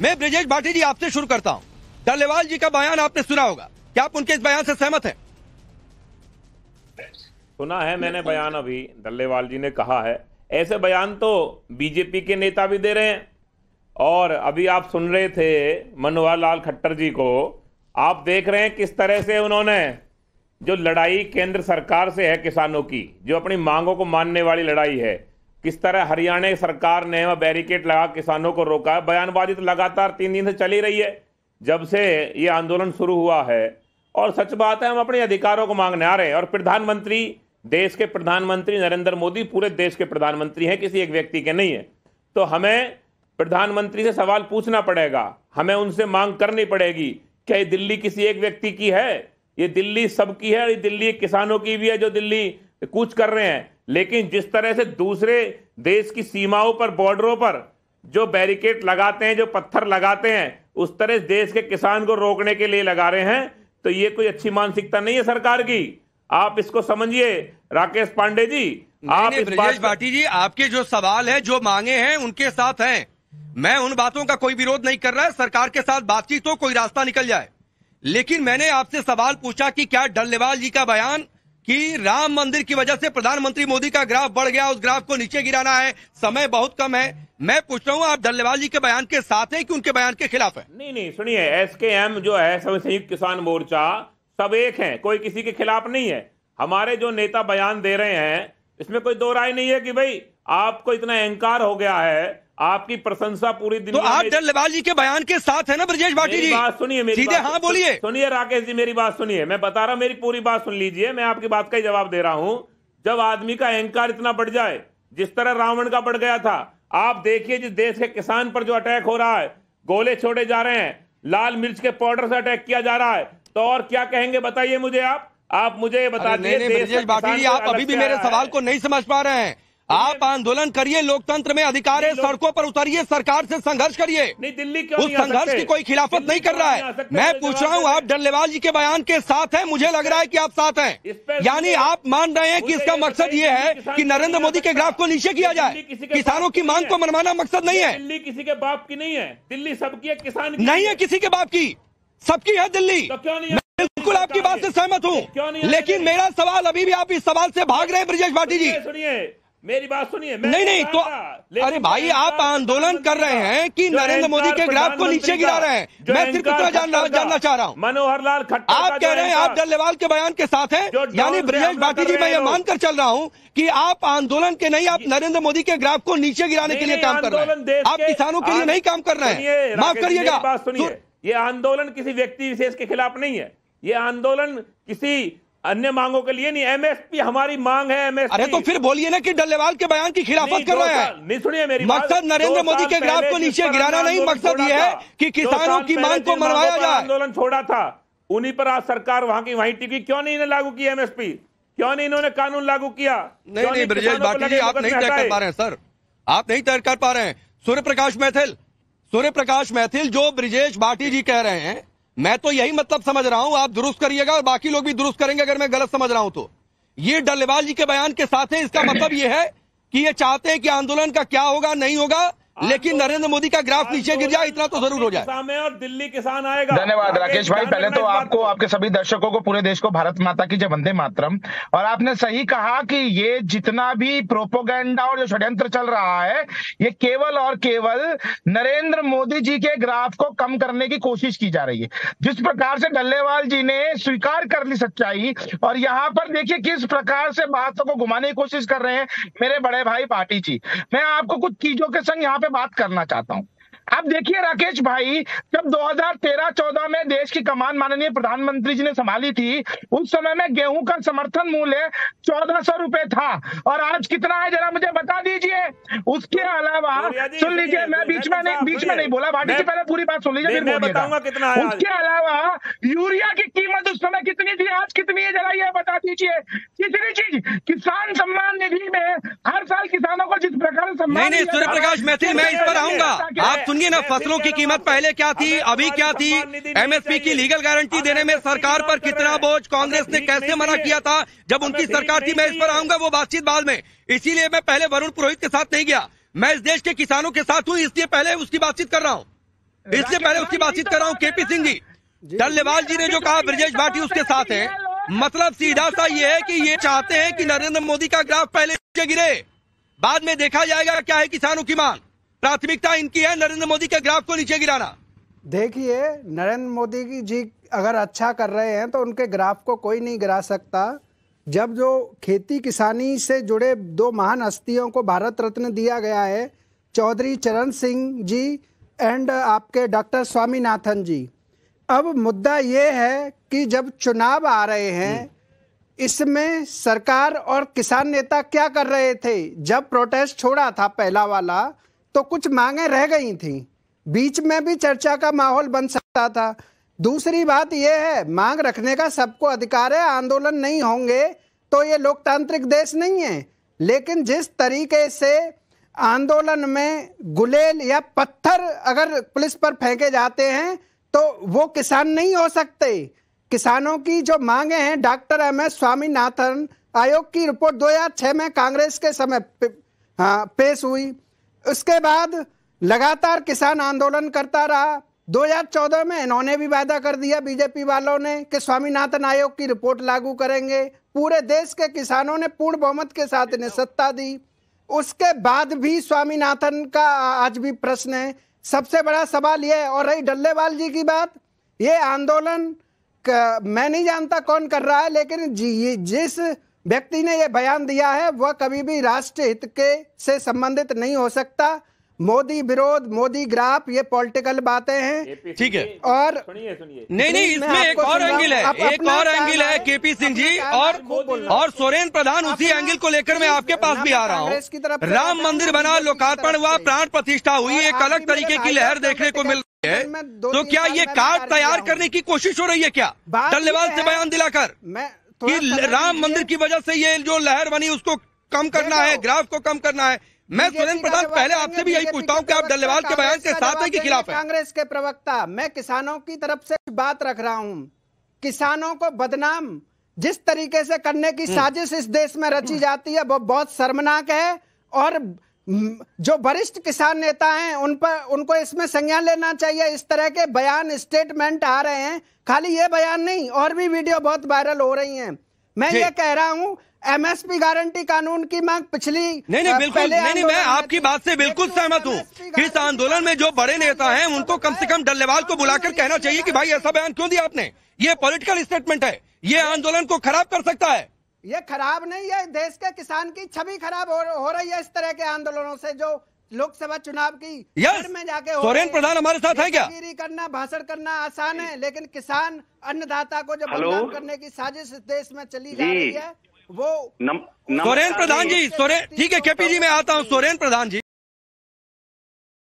मैं ब्रजेश भाटी जी आपसे शुरू करता हूं। डल्लेवाल जी का बयान आपने सुना होगा, क्या आप उनके इस बयान से सहमत हैं? सुना है मैंने बयान, अभी डल्लेवाल जी ने कहा है। ऐसे बयान तो बीजेपी के नेता भी दे रहे हैं। और अभी आप सुन रहे थे मनोहर लाल खट्टर जी को, आप देख रहे हैं किस तरह से उन्होंने जो लड़ाई केंद्र सरकार से है किसानों की, जो अपनी मांगों को मानने वाली लड़ाई है, किस तरह हरियाणा सरकार ने वह बैरिकेड लगा किसानों को रोका है। बयानबाजी तो लगातार 3 दिन से चली रही है जब से ये आंदोलन शुरू हुआ है। और सच बात है, हम अपने अधिकारों को मांगने आ रहे हैं। और प्रधानमंत्री, देश के प्रधानमंत्री नरेंद्र मोदी पूरे देश के प्रधानमंत्री हैं, किसी एक व्यक्ति के नहीं है। तो हमें प्रधानमंत्री से सवाल पूछना पड़ेगा, हमें उनसे मांग करनी पड़ेगी। क्या ये दिल्ली किसी एक व्यक्ति की है? ये दिल्ली सबकी है, ये दिल्ली किसानों की भी है जो दिल्ली कूच कर रहे हैं। लेकिन जिस तरह से दूसरे देश की सीमाओं पर, बॉर्डरों पर जो बैरिकेड लगाते हैं, जो पत्थर लगाते हैं, उस तरह देश के किसान को रोकने के लिए लगा रहे हैं, तो ये कोई अच्छी मानसिकता नहीं है सरकार की। आप इसको समझिए राकेश पांडे जी। आप ब्रजेश भाटी जी, आपके जो सवाल है, जो मांगे हैं, उनके साथ हैं। मैं उन बातों का कोई विरोध नहीं कर रहा है, सरकार के साथ बातचीत हो, कोई रास्ता निकल जाए। लेकिन मैंने आपसे सवाल पूछा कि क्या डल्लेवाल जी का बयान कि राम मंदिर की वजह से प्रधानमंत्री मोदी का ग्राफ बढ़ गया, उस ग्राफ को नीचे गिराना है, समय बहुत कम है। मैं पूछ रहा हूं, आप डल्लेवाल जी के बयान के साथ हैं कि उनके बयान के खिलाफ है? नहीं, सुनिए, एसकेएम जो है, संयुक्त किसान मोर्चा, सब एक है, कोई किसी के खिलाफ नहीं है। हमारे जो नेता बयान दे रहे हैं, इसमें कोई दो राय नहीं है कि भाई आपको इतना अहंकार हो गया है, आपकी प्रशंसा पूरी दुनिया तो आप डल्लेवाल जी के बयान के साथ है ना ब्रजेश भाटी जी? बात सुनिए, मेरी सीधे हाँ बोलिए। सुनिए राकेश जी, मेरी बात सुनिए, मैं बता रहा हूं, मेरी पूरी बात सुन लीजिए, मैं आपकी बात का ही जवाब दे रहा हूं। जब आदमी का अहंकार इतना बढ़ जाए, जिस तरह रावण का बढ़ गया था, आप देखिए जिस देश के किसान पर जो अटैक हो रहा है, गोले छोड़े जा रहे हैं, लाल मिर्च के पाउडर से अटैक किया जा रहा है, तो और क्या कहेंगे बताइए मुझे। आप मुझे बता दीजिए। ब्रजेश भाटी जी, आप अभी भी मेरे सवाल को नहीं समझ पा रहे हैं। आप आंदोलन करिए, लोकतंत्र में अधिकार है, सड़कों पर उतरिए, सरकार से संघर्ष करिए। नहीं, दिल्ली क्यों उस संघर्ष की कोई खिलाफत नहीं कर रहा है। मैं पूछ रहा हूं, आप डल्लेवाल जी के बयान के साथ हैं? मुझे लग रहा है कि आप साथ हैं, यानी आप मान रहे हैं कि इसका मकसद ये है कि नरेंद्र मोदी के ग्राफ को नीचे किया जाए, किसानों की मांग को मनवाना मकसद नहीं है। दिल्ली किसी के बाप की नहीं है, दिल्ली सबकी है, किसान की नहीं है, किसी के बाप की, सबकी है दिल्ली। तो क्यों नहीं? बिल्कुल आपकी बात से सहमत हूं, लेकिन मेरा सवाल, अभी भी आप इस सवाल से भाग रहे हैं ब्रजेश भाटी जी। सुनिए मेरी बात, सुनिए। नहीं तो अरे भाई, आप आंदोलन कर रहे हैं कि नरेंद्र मोदी के ग्राफ को नीचे गिरा रहे हैं। मैं सिर्फ इतना जानना चाह रहा हूं। मनोहर लाल खट्टर, आप कह रहे हैं आप डल्लेवाल के बयान के साथ हैं, यानी ब्रजेश भाटी जी, मैं ये मानकर चल रहा हूं कि आप आंदोलन के नहीं, आप नरेंद्र मोदी के ग्राफ को नीचे गिराने के लिए काम कर रहे हैं, आप किसानों के लिए नहीं काम कर रहे हैं। माफ करिएगा। बात सुनिए, ये आंदोलन किसी व्यक्ति विशेष के खिलाफ नहीं है, ये आंदोलन किसी अन्य मांगों के लिए नहीं। एमएसपी हमारी मांग है, एमएसपी। अरे तो फिर बोलिए ना कि डल्लेवाल के बयान की खिलाफत कर रहे हैं। नहीं, सुनिए मेरी मकसद नरेंद्र मोदी के ग्राफ को नीचे गिराना नहीं, मकसद ये है कि किसानों की मांग को मनवाया जाए। आंदोलन छोड़ा था, उन्हीं पर आज सरकार वहां की वहीं टिकी। क्यों नहीं लागू की एमएसपी? क्यों नहीं इन्होंने कानून लागू किया? नहीं ब्रजेश भाटी जी, आप नहीं तय कर पा रहे हैं सर, आप नहीं तय कर पा रहे हैं। सूर्य प्रकाश मैथिल जो ब्रजेश भाटी जी कह रहे हैं, मैं तो यही मतलब समझ रहा हूं, आप दुरुस्त करिएगा और बाकी लोग भी दुरुस्त करेंगे अगर मैं गलत समझ रहा हूं तो। ये डल्लेवाल जी के बयान के साथ है, इसका मतलब ये है कि ये चाहते हैं कि आंदोलन का क्या होगा नहीं होगा, लेकिन नरेंद्र मोदी का ग्राफ नीचे गिर जाए, इतना तो जरूर हो जाए। और दिल्ली किसान आएगा। धन्यवाद राकेश भाई। पहले तो आपको, आपके सभी दर्शकों को, पूरे देश को भारत माता की जय, वंदे मातरम। और आपने सही कहा कि ये जितना भी प्रोपोगेंडा और जो षड्यंत्र चल रहा है, ये केवल और केवल नरेंद्र मोदी जी के ग्राफ को कम करने की कोशिश की जा रही है। जिस प्रकार से डल्लेवाल जी ने स्वीकार कर ली सच्चाई, और यहाँ पर देखिए किस प्रकार से बातों को घुमाने की कोशिश कर रहे हैं मेरे बड़े भाई भाटी जी। मैं आपको कुछ चीजों के संग यहाँ पे बात करना चाहता हूं। अब देखिए राकेश भाई, जब 2013-14 में देश की कमान माननीय प्रधानमंत्री जी ने संभाली थी, उस समय में गेहूं का समर्थन मूल्य 1400 रुपए था, और आज कितना है जरा मुझे बता दीजिए। उसके अलावा सुन लीजिए, मैं बीच में नहीं बोला, भाटी जी पहले पूरी बात सुन लीजिए, फिर बताऊंगा कितना है। उसके अलावा यूरिया की कीमत उस समय कितनी थी, आज कितनी है, जरा ये बता दीजिए। तीसरी चीज, किसान सम्मान निधि में हर साल किसानों को जिस प्रकार सम्मान, नहीं सूर्य प्रकाश मैथिल, मैं इस पर आऊंगा। आप सुनिए ना, फसलों की कीमत पहले क्या थी, अभी क्या थी, एमएसपी की लीगल गारंटी देने में सरकार पर कितना बोझ, कांग्रेस ने कैसे मना किया था जब उनकी सरकार थी, मैं इस पर आऊंगा, वो बातचीत बाद में। इसीलिए मैं पहले वरुण पुरोहित के साथ नहीं गया, मैं इस देश के किसानों के साथ हूं, इसलिए पहले उसकी बातचीत कर रहा हूं। इससे पहले उसकी बातचीत कर रहा हूँ। केपी सिंह जी, डल्लेवाल जी ने जो कहा ब्रिजेश भाटी उसके साथ है, मतलब सीधा सा ये है कि ये चाहते हैं कि नरेंद्र मोदी का ग्राफ पहले नीचे गिरे, बाद में देखा जाएगा क्या है किसानों की मांग। प्राथमिकता इनकी है नरेंद्र मोदी के ग्राफ को नीचे गिराना। देखिए, नरेंद्र मोदी जी अगर अच्छा कर रहे हैं तो उनके ग्राफ को कोई नहीं गिरा सकता। जब जो खेती किसानी से जुड़े दो महान हस्तियों को भारत रत्न दिया गया है, चौधरी चरण सिंह जी एंड आपके डॉक्टर स्वामीनाथन जी। अब मुद्दा ये है कि जब चुनाव आ रहे हैं, इसमें सरकार और किसान नेता क्या कर रहे थे। जब प्रोटेस्ट छोड़ा था पहला वाला, तो कुछ मांगे रह गई थी, बीच में भी चर्चा का माहौल बन सकता था। दूसरी बात यह है, मांग रखने का सबको अधिकार है, आंदोलन नहीं होंगे तो ये लोकतांत्रिक देश नहीं है। लेकिन जिस तरीके से आंदोलन में गुलेल या पत्थर अगर पुलिस पर फेंके जाते हैं तो वो किसान नहीं हो सकते। किसानों की जो मांगे हैं, डॉक्टर MS स्वामीनाथन आयोग की रिपोर्ट 2006 में कांग्रेस के समय पेश हुई। उसके बाद लगातार किसान आंदोलन करता रहा। 2014 में इन्होंने भी वादा कर दिया बीजेपी वालों ने कि स्वामीनाथन आयोग की रिपोर्ट लागू करेंगे। पूरे देश के किसानों ने पूर्ण बहुमत के साथ इन्हें सत्ता दी। उसके बाद भी स्वामीनाथन का आज भी प्रश्न है। सबसे बड़ा सवाल यह है। और रही डल्लेवाल जी की बात, ये आंदोलन मैं नहीं जानता कौन कर रहा है, लेकिन जिस व्यक्ति ने यह बयान दिया है वह कभी भी राष्ट्र हित के से संबंधित नहीं हो सकता। मोदी विरोध, मोदी ग्राफ, ये पॉलिटिकल बातें हैं। ठीक है, और सुनिए नहीं, इसमें एक और एंगल है, एक और एंगल है केपी सिंह जी और सोरेन प्रधान, उसी एंगल को लेकर मैं आपके पास भी आ रहा हूँ। राम मंदिर बना, लोकार्पण हुआ, प्राण प्रतिष्ठा हुई, एक अलग तरीके की लहर देखने को मिल रही है। तो क्या ये कार्ड तैयार करने की कोशिश हो रही है क्या डल्लेवाल से बयान दिलाकर कि राम मंदिर की वजह से ये जो लहर बनी उसको कम करना है, ग्राफ को कम करना है? मैं सुरेंद्र प्रधान पहले आपसे भी यही पूछता हूं कि आप डल्लेवाल के बयान के साथ है कि खिलाफ है? कांग्रेस के प्रवक्ता, मैं किसानों की तरफ से बात रख रहा हूं। किसानों को बदनाम जिस तरीके से करने की साजिश इस देश में रची जाती है वो बहुत शर्मनाक है। और जो वरिष्ठ किसान नेता हैं उनको इसमें संज्ञान लेना चाहिए। इस तरह के बयान, स्टेटमेंट आ रहे हैं, खाली ये बयान नहीं, और भी वीडियो बहुत वायरल हो रही हैं। मैं ये कह रहा हूं, MSP गारंटी कानून की मांग पिछली नहीं, बिल्कुल नहीं, मैं आपकी बात से बिल्कुल सहमत हूँ कि इस आंदोलन में जो बड़े नेता हैं उनको कम से कम डल्लेवाल को बुलाकर कहना चाहिए कि भाई ऐसा बयान क्यों दिया आपने, ये पॉलिटिकल स्टेटमेंट है, ये आंदोलन को खराब कर सकता है। ये खराब नहीं है, देश के किसान की छवि खराब हो रही है इस तरह के आंदोलनों से। जो लोकसभा चुनाव की में जाके सोरेन प्रधान हमारे साथ है क्या? करना, भाषण करना आसान है, लेकिन किसान अन्नदाता को जो बदनाम करने की साजिश इस देश में चली जा रही है वो सोरेन प्रधान जी, ठीक है केपी जी मैं आता हूँ। सोरेन प्रधान जी